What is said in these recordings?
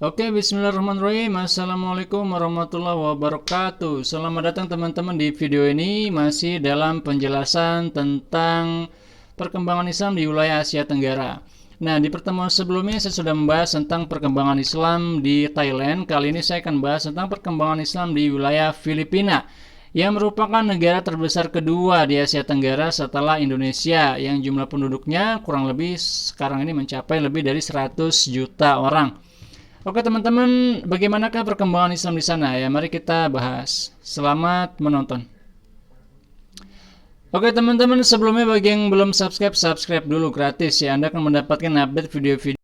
Oke, bismillahirrahmanirrahim. Assalamualaikum warahmatullahi wabarakatuh. Selamat datang teman-teman di video ini masih dalam penjelasan tentang perkembangan Islam di wilayah Asia Tenggara. Nah, di pertemuan sebelumnya saya sudah membahas tentang perkembangan Islam di Thailand. Kali ini saya akan bahas tentang perkembangan Islam di wilayah Filipina, yang merupakan negara terbesar kedua di Asia Tenggara setelah Indonesia, yang jumlah penduduknya kurang lebih sekarang ini mencapai lebih dari 100 juta orang. Oke teman-teman, bagaimanakah perkembangan Islam di sana ya? Mari kita bahas. Selamat menonton. Oke teman-teman, sebelumnya bagi yang belum subscribe, subscribe dulu gratis ya. Anda akan mendapatkan update video-video.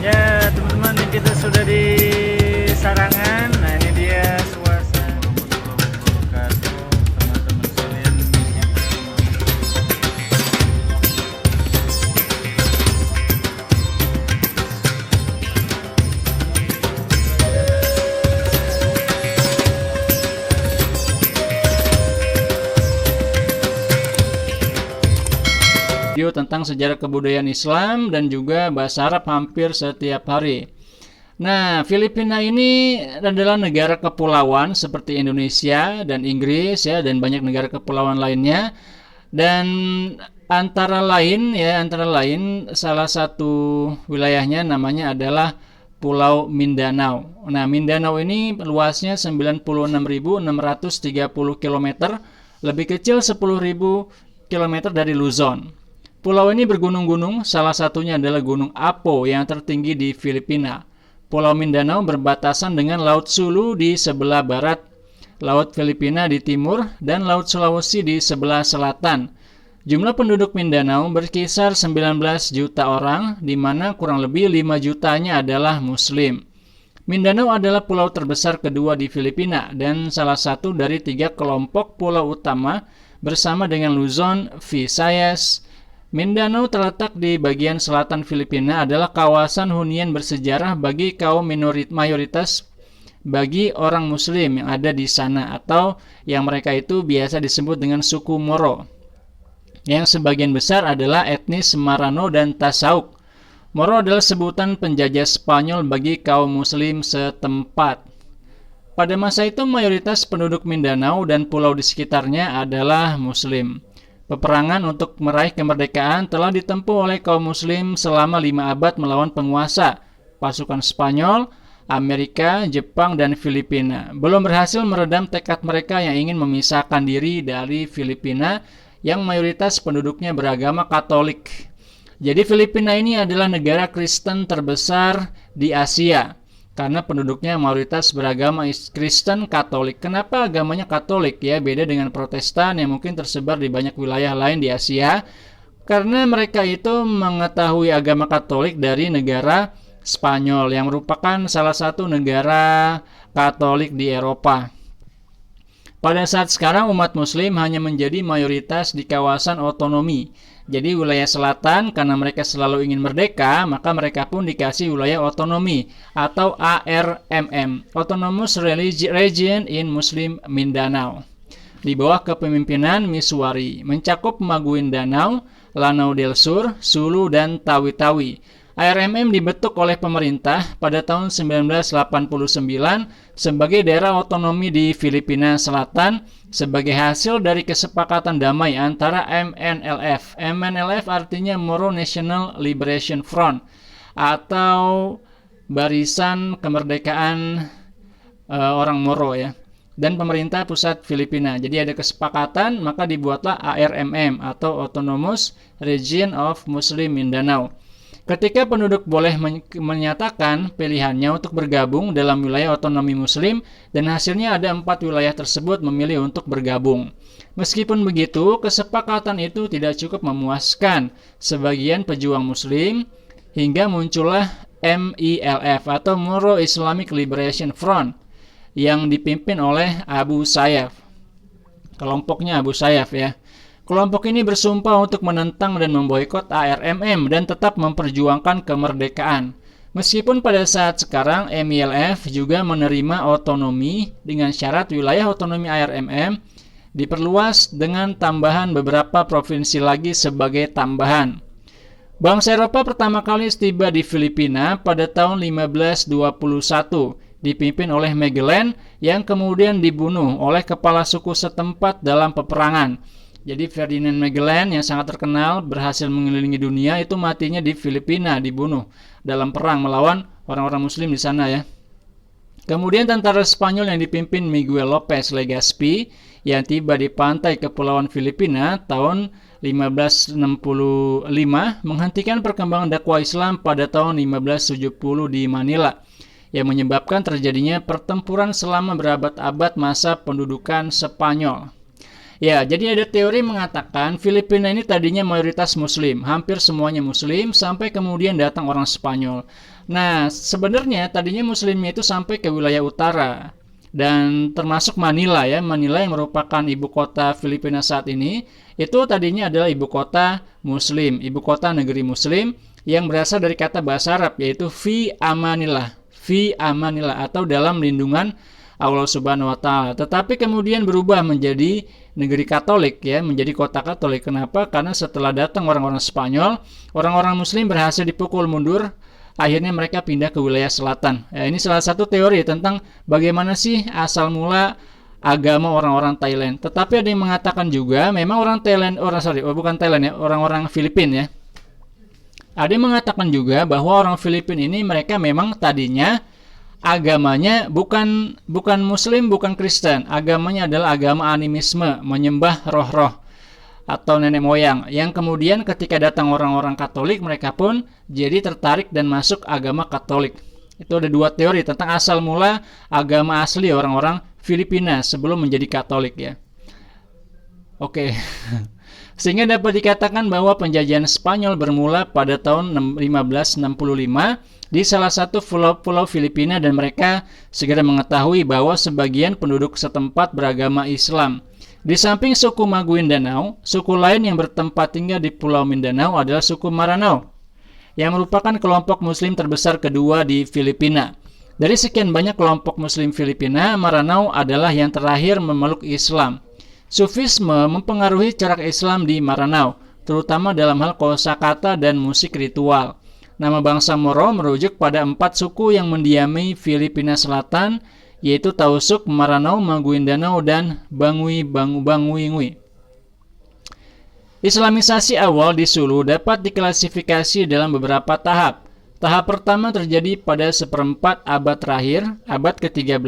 Ya teman-teman, kita sudah di Sarangan. Nah ini dia suasana. Teman-teman sekalian. Video tentang sejarah kebudayaan Islam dan juga bahasa Arab hampir setiap hari. Nah, Filipina ini adalah negara kepulauan seperti Indonesia dan Inggris ya, dan banyak negara kepulauan lainnya. Dan antara lain salah satu wilayahnya namanya adalah Pulau Mindanao. Nah, Mindanao ini luasnya 96.630 km, lebih kecil 10.000 km dari Luzon. Pulau ini bergunung-gunung, salah satunya adalah Gunung Apo yang tertinggi di Filipina. Pulau Mindanao berbatasan dengan Laut Sulu di sebelah barat, Laut Filipina di timur, dan Laut Sulawesi di sebelah selatan. Jumlah penduduk Mindanao berkisar 19 juta orang, di mana kurang lebih 5 jutanya adalah Muslim. Mindanao adalah pulau terbesar kedua di Filipina dan salah satu dari 3 kelompok pulau utama bersama dengan Luzon, Visayas. Mindanao terletak di bagian selatan Filipina, adalah kawasan hunian bersejarah bagi kaum mayoritas bagi orang Muslim yang ada di sana, atau yang mereka itu biasa disebut dengan suku Moro, yang sebagian besar adalah etnis Marano dan Tasauk. Moro adalah sebutan penjajah Spanyol bagi kaum Muslim setempat. Pada masa itu mayoritas penduduk Mindanao dan pulau di sekitarnya adalah Muslim. Peperangan untuk meraih kemerdekaan telah ditempuh oleh kaum Muslim selama 5 abad melawan penguasa, pasukan Spanyol, Amerika, Jepang, dan Filipina. Belum berhasil meredam tekad mereka yang ingin memisahkan diri dari Filipina yang mayoritas penduduknya beragama Katolik. Jadi Filipina ini adalah negara Kristen terbesar di Asia, karena penduduknya mayoritas beragama Kristen Katolik. Kenapa agamanya Katolik ya? Beda dengan Protestan yang mungkin tersebar di banyak wilayah lain di Asia. Karena mereka itu mengetahui agama Katolik dari negara Spanyol yang merupakan salah satu negara Katolik di Eropa. Pada saat sekarang umat Muslim hanya menjadi mayoritas di kawasan otonomi. Jadi wilayah selatan, karena mereka selalu ingin merdeka, maka mereka pun dikasih wilayah otonomi atau ARMM, Autonomous Region in Muslim Mindanao, di bawah kepemimpinan Miswari, mencakup Maguindanao, Lanao del Sur, Sulu, dan Tawi-Tawi. ARMM dibentuk oleh pemerintah pada tahun 1989 sebagai daerah otonomi di Filipina Selatan sebagai hasil dari kesepakatan damai antara MNLF. MNLF artinya Moro National Liberation Front atau Barisan Kemerdekaan Orang Moro ya, dan pemerintah pusat Filipina. Jadi ada kesepakatan, maka dibuatlah ARMM atau Autonomous Region of Muslim Mindanao. Ketika penduduk boleh menyatakan pilihannya untuk bergabung dalam wilayah otonomi Muslim, dan hasilnya ada 4 wilayah tersebut memilih untuk bergabung. Meskipun begitu, kesepakatan itu tidak cukup memuaskan sebagian pejuang Muslim, hingga muncullah MILF atau Moro Islamic Liberation Front yang dipimpin oleh Abu Sayyaf. Kelompoknya Abu Sayyaf ya. Kelompok ini bersumpah untuk menentang dan memboikot ARMM dan tetap memperjuangkan kemerdekaan. Meskipun pada saat sekarang MILF juga menerima otonomi dengan syarat wilayah otonomi ARMM diperluas dengan tambahan beberapa provinsi lagi sebagai tambahan. Bangsa Eropa pertama kali tiba di Filipina pada tahun 1521, dipimpin oleh Magellan yang kemudian dibunuh oleh kepala suku setempat dalam peperangan. Jadi Ferdinand Magellan yang sangat terkenal berhasil mengelilingi dunia itu matinya di Filipina, dibunuh dalam perang melawan orang-orang muslim di sana ya. Kemudian tentara Spanyol yang dipimpin Miguel Lopez Legazpi yang tiba di pantai Kepulauan Filipina tahun 1565 menghentikan perkembangan dakwah Islam pada tahun 1570 di Manila yang menyebabkan terjadinya pertempuran selama berabad-abad masa pendudukan Spanyol. Ya, jadi ada teori mengatakan Filipina ini tadinya mayoritas muslim, hampir semuanya muslim, sampai kemudian datang orang Spanyol. Nah, sebenarnya tadinya muslimnya itu sampai ke wilayah utara, dan termasuk Manila ya. Manila yang merupakan ibu kota Filipina saat ini, itu tadinya adalah ibu kota muslim, ibu kota negeri muslim, yang berasal dari kata bahasa Arab, yaitu fi amanillah, atau dalam lindungan Allah Subhanahu wa Ta'ala. Tetapi kemudian berubah menjadi negeri Katolik ya, menjadi kota Katolik. Kenapa? Karena setelah datang orang-orang Spanyol, orang-orang Muslim berhasil dipukul mundur. Akhirnya mereka pindah ke wilayah selatan. Ya, ini salah satu teori tentang bagaimana sih asal mula agama orang-orang Thailand. Tetapi ada yang mengatakan juga memang orang-orang Filipina ya. Ada yang mengatakan juga bahwa orang Filipina ini mereka memang tadinya agamanya bukan Muslim, bukan Kristen. Agamanya adalah agama animisme, menyembah roh-roh atau nenek moyang. Yang kemudian ketika datang orang-orang Katolik, mereka pun jadi tertarik dan masuk agama Katolik. Itu ada dua teori tentang asal mula agama asli orang-orang Filipina sebelum menjadi Katolik ya. Oke. Sehingga dapat dikatakan bahwa penjajahan Spanyol bermula pada tahun 1565 di salah satu pulau Filipina, dan mereka segera mengetahui bahwa sebagian penduduk setempat beragama Islam. Di samping suku Maguindanao, suku lain yang bertempat tinggal di Pulau Mindanao adalah suku Maranao, yang merupakan kelompok muslim terbesar kedua di Filipina. Dari sekian banyak kelompok muslim Filipina, Maranao adalah yang terakhir memeluk Islam. Sufisme mempengaruhi corak Islam di Maranao, terutama dalam hal kosakata dan musik ritual. Nama bangsa Moro merujuk pada 4 suku yang mendiami Filipina Selatan, yaitu Tausug, Maranao, Maguindanao, dan Banguingui. Islamisasi awal di Sulu dapat diklasifikasi dalam beberapa tahap. Tahap pertama terjadi pada seperempat abad terakhir, abad ke-13,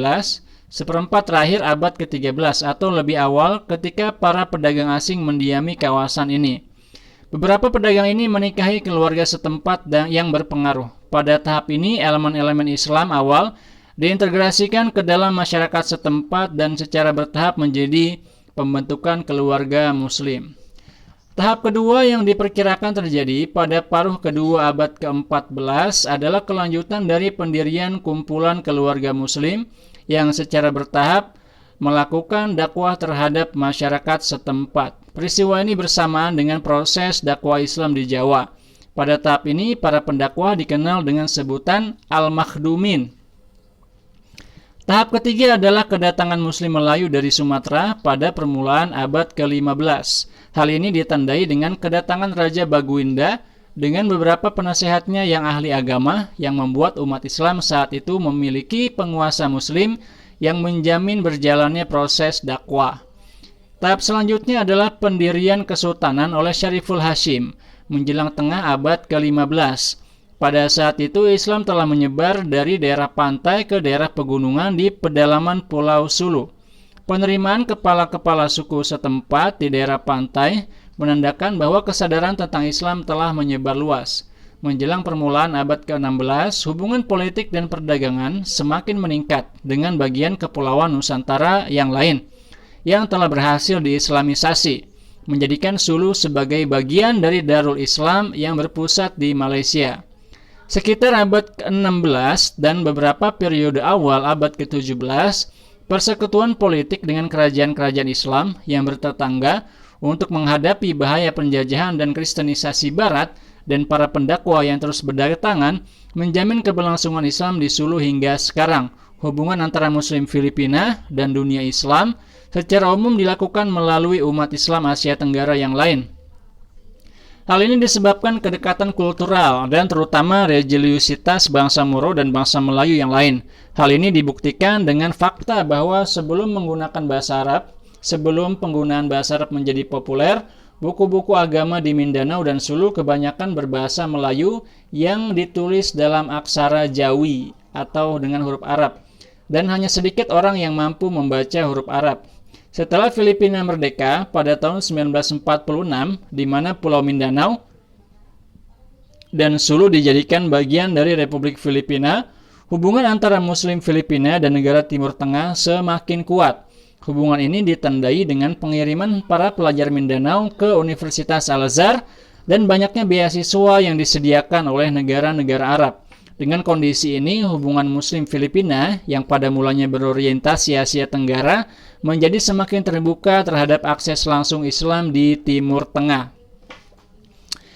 seperempat terakhir abad ke-13 atau lebih awal ketika para pedagang asing mendiami kawasan ini. Beberapa pedagang ini menikahi keluarga setempat yang berpengaruh. Pada tahap ini, elemen-elemen Islam awal diintegrasikan ke dalam masyarakat setempat dan secara bertahap menjadi pembentukan keluarga Muslim. Tahap kedua yang diperkirakan terjadi pada paruh kedua abad ke-14 adalah kelanjutan dari pendirian kumpulan keluarga Muslim yang secara bertahap melakukan dakwah terhadap masyarakat setempat. Peristiwa ini bersamaan dengan proses dakwah Islam di Jawa. Pada tahap ini, para pendakwah dikenal dengan sebutan Al-Makhdumin. Tahap ketiga adalah kedatangan Muslim Melayu dari Sumatera pada permulaan abad ke-15. Hal ini ditandai dengan kedatangan Raja Baguinda dengan beberapa penasehatnya yang ahli agama, yang membuat umat Islam saat itu memiliki penguasa Muslim yang menjamin berjalannya proses dakwah. Tahap selanjutnya adalah pendirian kesultanan oleh Syariful Hashim menjelang tengah abad ke-15. Pada saat itu Islam telah menyebar dari daerah pantai ke daerah pegunungan di pedalaman Pulau Sulu. Penerimaan kepala-kepala suku setempat di daerah pantai menandakan bahwa kesadaran tentang Islam telah menyebar luas. Menjelang permulaan abad ke-16, hubungan politik dan perdagangan semakin meningkat dengan bagian kepulauan Nusantara yang lain yang telah berhasil diislamisasi, menjadikan Sulu sebagai bagian dari Darul Islam yang berpusat di Malaysia. Sekitar abad ke-16 dan beberapa periode awal abad ke-17, persekutuan politik dengan kerajaan-kerajaan Islam yang bertetangga untuk menghadapi bahaya penjajahan dan kristenisasi Barat dan para pendakwah yang terus berdatangan menjamin keberlangsungan Islam di Sulu hingga sekarang. Hubungan antara Muslim Filipina dan dunia Islam secara umum dilakukan melalui umat Islam Asia Tenggara yang lain. Hal ini disebabkan kedekatan kultural dan terutama religiusitas bangsa Moro dan bangsa Melayu yang lain. Hal ini dibuktikan dengan fakta bahwa sebelum menggunakan bahasa Arab, sebelum penggunaan bahasa Arab menjadi populer, buku-buku agama di Mindanao dan Sulu kebanyakan berbahasa Melayu yang ditulis dalam aksara Jawi atau dengan huruf Arab. Dan hanya sedikit orang yang mampu membaca huruf Arab. Setelah Filipina merdeka pada tahun 1946, di mana Pulau Mindanao dan Sulu dijadikan bagian dari Republik Filipina, hubungan antara Muslim Filipina dan negara Timur Tengah semakin kuat. Hubungan ini ditandai dengan pengiriman para pelajar Mindanao ke Universitas Al-Azhar dan banyaknya beasiswa yang disediakan oleh negara-negara Arab. Dengan kondisi ini, hubungan Muslim Filipina yang pada mulanya berorientasi Asia Tenggara menjadi semakin terbuka terhadap akses langsung Islam di Timur Tengah.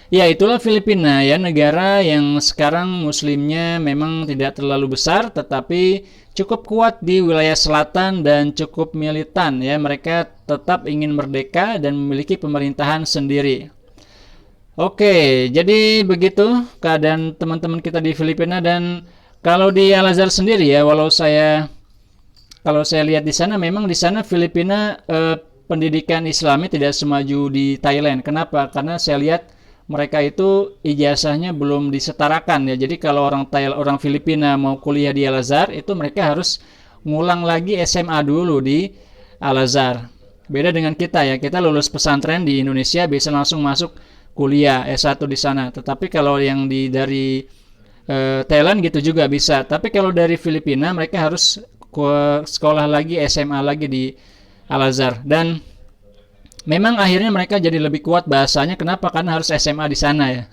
Ya, itulah Filipina ya, negara yang sekarang muslimnya memang tidak terlalu besar tetapi cukup kuat di wilayah selatan dan cukup militan ya. Mereka tetap ingin merdeka dan memiliki pemerintahan sendiri. Oke, jadi begitu keadaan teman-teman kita di Filipina. Dan kalau di Al-Azhar sendiri ya, kalau saya lihat di sana, memang di sana Filipina pendidikan Islami tidak semaju di Thailand. Kenapa? Karena saya lihat mereka itu ijazahnya belum disetarakan ya. Jadi kalau orang Filipina mau kuliah di Al-Azhar, itu mereka harus ngulang lagi SMA dulu di Al-Azhar. Beda dengan kita ya, kita lulus pesantren di Indonesia bisa langsung masuk kuliah S1 di sana. Tetapi kalau yang dari Thailand gitu juga bisa. Tapi kalau dari Filipina mereka harus sekolah lagi SMA lagi di Al-Azhar. Dan memang akhirnya mereka jadi lebih kuat bahasanya. Kenapa? Karena harus SMA di sana ya.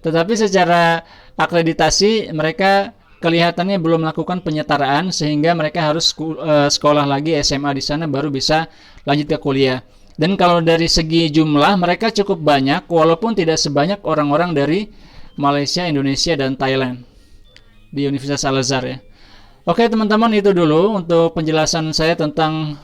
Tetapi secara akreditasi mereka kelihatannya belum melakukan penyetaraan sehingga mereka harus sekolah lagi SMA di sana baru bisa lanjut ke kuliah. Dan kalau dari segi jumlah mereka cukup banyak walaupun tidak sebanyak orang-orang dari Malaysia, Indonesia, dan Thailand di Universitas Al-Azhar ya. Oke teman-teman, itu dulu untuk penjelasan saya tentang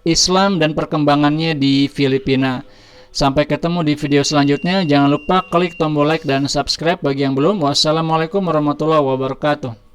Islam dan perkembangannya di Filipina. Sampai ketemu di video selanjutnya. Jangan lupa klik tombol like dan subscribe bagi yang belum. Wassalamualaikum warahmatullahi wabarakatuh.